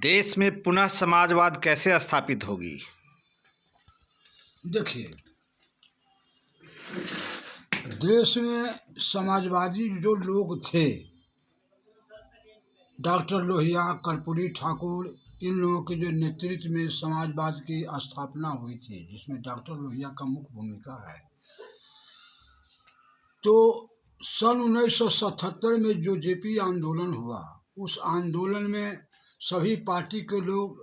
देश में पुनः समाजवाद कैसे स्थापित होगी? देखिए, देश में समाजवादी जो लोग थे, डॉक्टर लोहिया, कर्पूरी ठाकुर, इन लोगों के जो नेतृत्व में समाजवाद की स्थापना हुई थी, जिसमें डॉक्टर लोहिया का मुख्य भूमिका है। तो सन 1977 में जो जेपी आंदोलन हुआ, उस आंदोलन में सभी पार्टी के लोग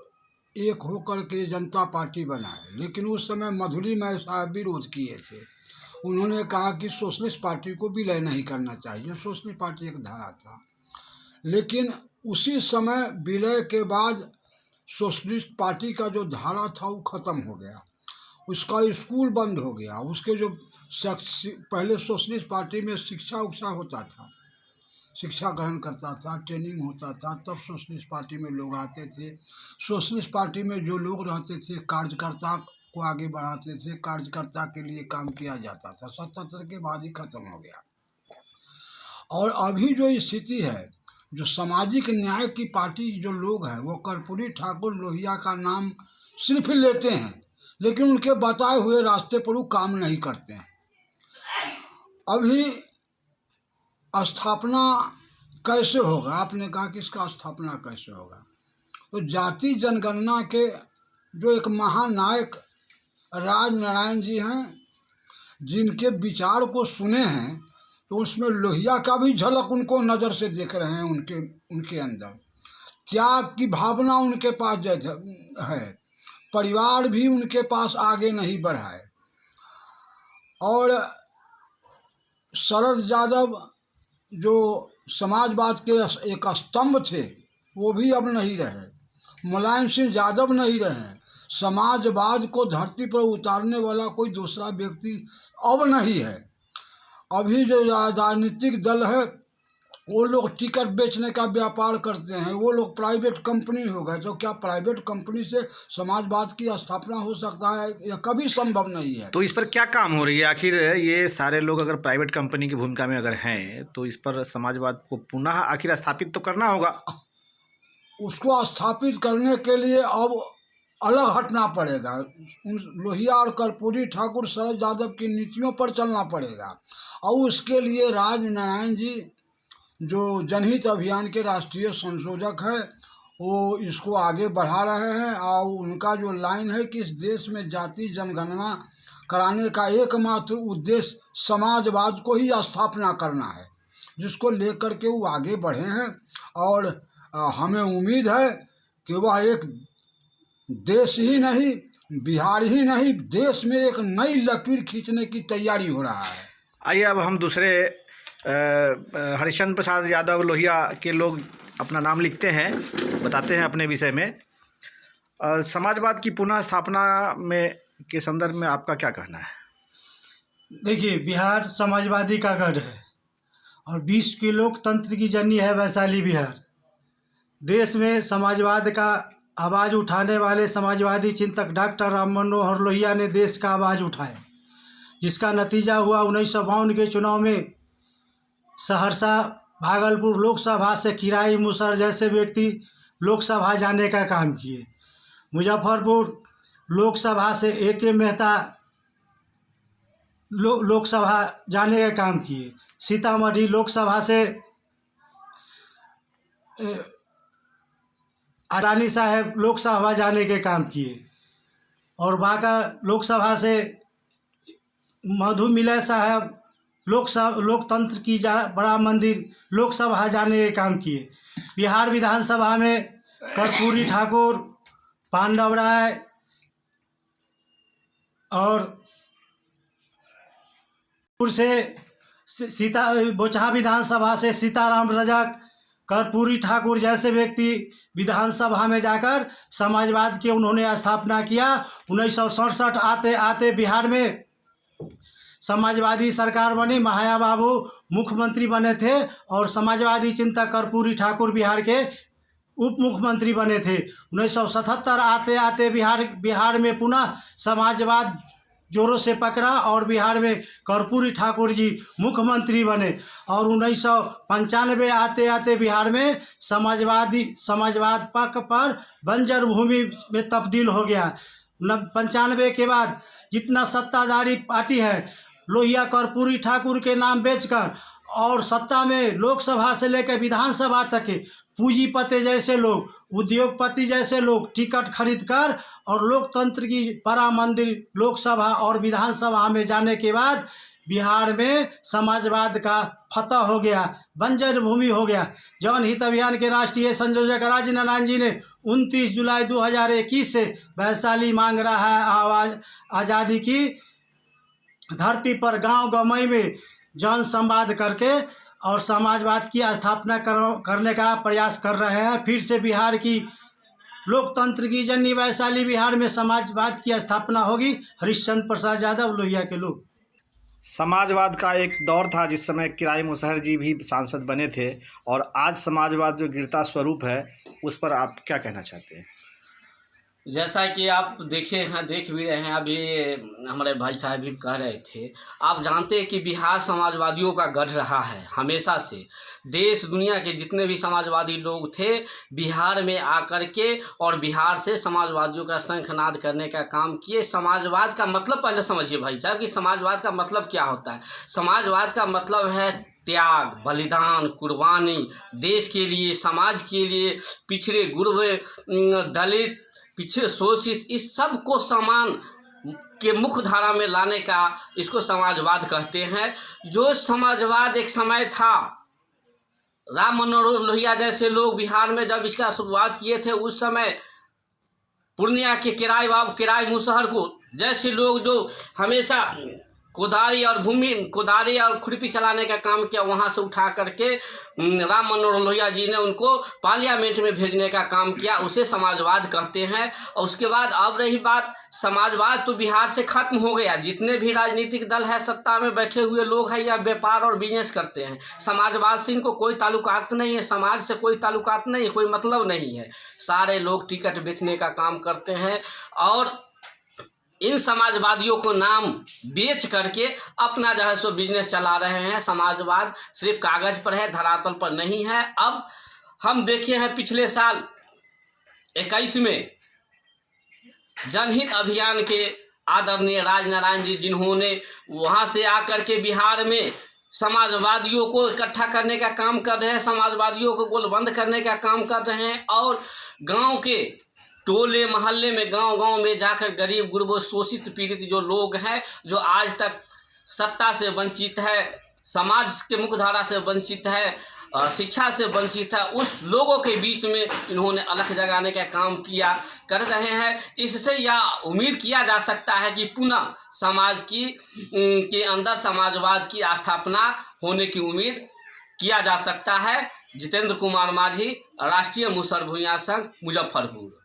एक होकर के जनता पार्टी बनाए, लेकिन उस समय मधुलिमय साहब विरोध किए थे। उन्होंने कहा कि सोशलिस्ट पार्टी को विलय नहीं करना चाहिए। सोशलिस्ट पार्टी एक धारा था, लेकिन उसी समय विलय के बाद सोशलिस्ट पार्टी का जो धारा था वो ख़त्म हो गया, उसका स्कूल बंद हो गया। उसके जो पहले सोशलिस्ट पार्टी में शिक्षा उक्षा होता था, शिक्षा ग्रहण करता था, ट्रेनिंग होता था, तब सोशलिस्ट पार्टी में लोग आते थे। सोशलिस्ट पार्टी में जो लोग रहते थे, कार्यकर्ता को आगे बढ़ाते थे, कार्यकर्ता के लिए काम किया जाता था। 77 के बाद ही खत्म हो गया। और अभी जो स्थिति है, जो सामाजिक न्याय की पार्टी जो लोग हैं, वो कर्पूरी ठाकुर, लोहिया का नाम सिर्फ लेते हैं, लेकिन उनके बताए हुए रास्ते पर वो काम नहीं करते हैं। अभी स्थापना कैसे होगा? आपने कहा कि इसका स्थापना कैसे होगा? तो जाति जनगणना के जो एक महानायक राजनारायण जी हैं, जिनके विचार को सुने हैं, तो उसमें लोहिया का भी झलक उनको नज़र से देख रहे हैं। उनके अंदर त्याग की भावना उनके पास है। परिवार भी उनके पास आगे नहीं बढ़ा है। और शरद यादव जो समाजवाद के एक स्तंभ थे, वो भी अब नहीं रहे। मुलायम सिंह यादव नहीं रहे। समाजवाद को धरती पर उतारने वाला कोई दूसरा व्यक्ति अब नहीं है। अभी जो राजनीतिक दल है, वो लोग टिकट बेचने का व्यापार करते हैं, वो लोग प्राइवेट कंपनी हो गए। तो क्या प्राइवेट कंपनी से समाजवाद की स्थापना हो सकता है? यह कभी संभव नहीं है। तो इस पर क्या काम हो रही है? आखिर ये सारे लोग अगर प्राइवेट कंपनी की भूमिका में अगर हैं, तो इस पर समाजवाद को पुनः आखिर स्थापित तो करना होगा। उसको स्थापित करने के लिए अब अलग हटना पड़ेगा। उन लोहिया और कर्पूरी ठाकुर, शरद यादव की नीतियों पर चलना पड़ेगा। और उसके लिए राजनारायण जी, जो जनहित अभियान के राष्ट्रीय संयोजक है, वो इसको आगे बढ़ा रहे हैं। और उनका जो लाइन है कि इस देश में जाति जनगणना कराने का एकमात्र उद्देश्य समाजवाद को ही स्थापना करना है, जिसको लेकर के वो आगे बढ़े हैं। और हमें उम्मीद है कि वह एक देश ही नहीं, बिहार ही नहीं, देश में एक नई लकीर खींचने की तैयारी हो रहा है। आइए अब हम दूसरे हरिश्चंद्र प्रसाद यादव लोहिया के लोग अपना नाम लिखते हैं, बताते हैं अपने विषय में। समाजवाद की पुनः स्थापना में के संदर्भ में आपका क्या कहना है? देखिए, बिहार समाजवादी का गढ़ है और विश्व के लोकतंत्र की जननी है वैशाली बिहार। देश में समाजवाद का आवाज़ उठाने वाले समाजवादी चिंतक डॉक्टर राम मनोहर लोहिया ने देश का आवाज़ उठाया, जिसका नतीजा हुआ 1952 के चुनाव में सहरसा, भागलपुर लोकसभा से किराई मुसर जैसे व्यक्ति लोकसभा जाने का काम किए। मुजफ्फरपुर लोकसभा से ए.के. मेहता लोकसभा जाने का काम किए। सीतामढ़ी लोकसभा से रानी साहब लोकसभा जाने के काम किए। और बांका लोकसभा से मधु मिलय साहब लोकतंत्र की बड़ा मंदिर लोकसभा जाने के काम किए। बिहार विधानसभा में कर्पूरी ठाकुर, पांडव राय और बोचहा विधानसभा से सीताराम रजक, कर्पूरी ठाकुर जैसे व्यक्ति विधानसभा में जाकर समाजवाद की उन्होंने स्थापना किया। 1967 आते आते बिहार में समाजवादी सरकार बनी, महाया बाबू मुख्यमंत्री बने थे और समाजवादी चिंतक कर्पूरी ठाकुर बिहार के उप मुख्यमंत्री बने थे। 1977 आते आते बिहार में पुनः समाजवाद जोरों से पकड़ा और बिहार में कर्पूरी ठाकुर जी मुख्यमंत्री बने। और 1995 आते आते बिहार में समाजवाद पक्ष पर बंजर भूमि में तब्दील हो गया। 95 के बाद जितना सत्ताधारी पार्टी है, लोहिया कर्पूरी ठाकुर के नाम बेचकर और सत्ता में लोकसभा से लेकर विधानसभा तक के पूंजीपति जैसे लोग, उद्योगपति जैसे लोग टिकट खरीदकर और लोकतंत्र की बड़ा मंदिर लोकसभा और विधानसभा में जाने के बाद बिहार में समाजवाद का फतह हो गया, बंजर भूमि हो गया। जन हित अभियान के राष्ट्रीय संयोजक राजनारायण जी ने 29 जुलाई 2021 से वैशाली मांग रहा है आज़ादी की धरती पर गांव गमई में जन संवाद करके और समाजवाद की स्थापना करने का प्रयास कर रहे हैं। फिर से बिहार की लोकतंत्र की जननी वैशाली बिहार में समाजवाद की स्थापना होगी। हरिश्चंद्र प्रसाद यादव, लोहिया के लोग। समाजवाद का एक दौर था जिस समय किराई मुसहर जी भी सांसद बने थे, और आज समाजवाद जो गिरता स्वरूप है उस पर आप क्या कहना चाहते हैं? जैसा कि आप देख भी रहे हैं, अभी हमारे भाई साहब भी कह रहे थे, आप जानते हैं कि बिहार समाजवादियों का गढ़ रहा है हमेशा से। देश दुनिया के जितने भी समाजवादी लोग थे बिहार में आकर के और बिहार से समाजवादियों का शंखनाद करने का काम किए। समाजवाद का मतलब पहले समझिए भाई साहब कि समाजवाद का मतलब क्या होता है। समाजवाद का मतलब है त्याग, बलिदान, कुर्बानी, देश के लिए, समाज के लिए, पिछड़े गुरबे, दलित, पिछड़े शोषित, इस सब को समान के मुख्य धारा में लाने का इसको समाजवाद कहते हैं। जो समाजवाद एक समय था, राम मनोहर लोहिया जैसे लोग बिहार में जब इसका शुरुआत किए थे उस समय पूर्णिया के किराई मुसहर को जैसे लोग जो हमेशा कोदारी और खुरपी चलाने का काम किया, वहाँ से उठा करके राम मनोहर लोहिया जी ने उनको पार्लियामेंट में भेजने का काम किया, उसे समाजवाद कहते हैं। और उसके बाद अब रही बात, समाजवाद तो बिहार से खत्म हो गया। जितने भी राजनीतिक दल है, सत्ता में बैठे हुए लोग हैं, या व्यापार और बिजनेस करते हैं, समाजवाद से इनको कोई ताल्लुकात नहीं है, समाज से कोई ताल्लुकात नहीं है, कोई मतलब नहीं है। सारे लोग टिकट बेचने का काम करते हैं और इन समाजवादियों को नाम बेच करके अपना जो है सो बिजनेस चला रहे हैं। समाजवाद सिर्फ कागज पर है, धरातल पर नहीं है। अब हम देखे हैं पिछले साल 21 में जनहित अभियान के आदरणीय राजनारायण जी, जिन्होंने वहाँ से आकर के बिहार में समाजवादियों को इकट्ठा करने का काम कर रहे हैं, समाजवादियों को गोलबंद करने का काम कर रहे हैं और गांव के टोले मोहल्ले में, गांव में जाकर गरीब गुरबों, शोषित पीड़ित जो लोग हैं, जो आज तक सत्ता से वंचित है, समाज के मुख्यधारा से वंचित है, शिक्षा से वंचित है, उस लोगों के बीच में इन्होंने अलख जगाने का काम कर रहे हैं। इससे यह उम्मीद किया जा सकता है कि पुनः समाज के अंदर समाजवाद की स्थापना होने की उम्मीद किया जा सकता है। जितेंद्र कुमार माझी, राष्ट्रीय मुसहर भूमिया संघ, मुजफ्फरपुर।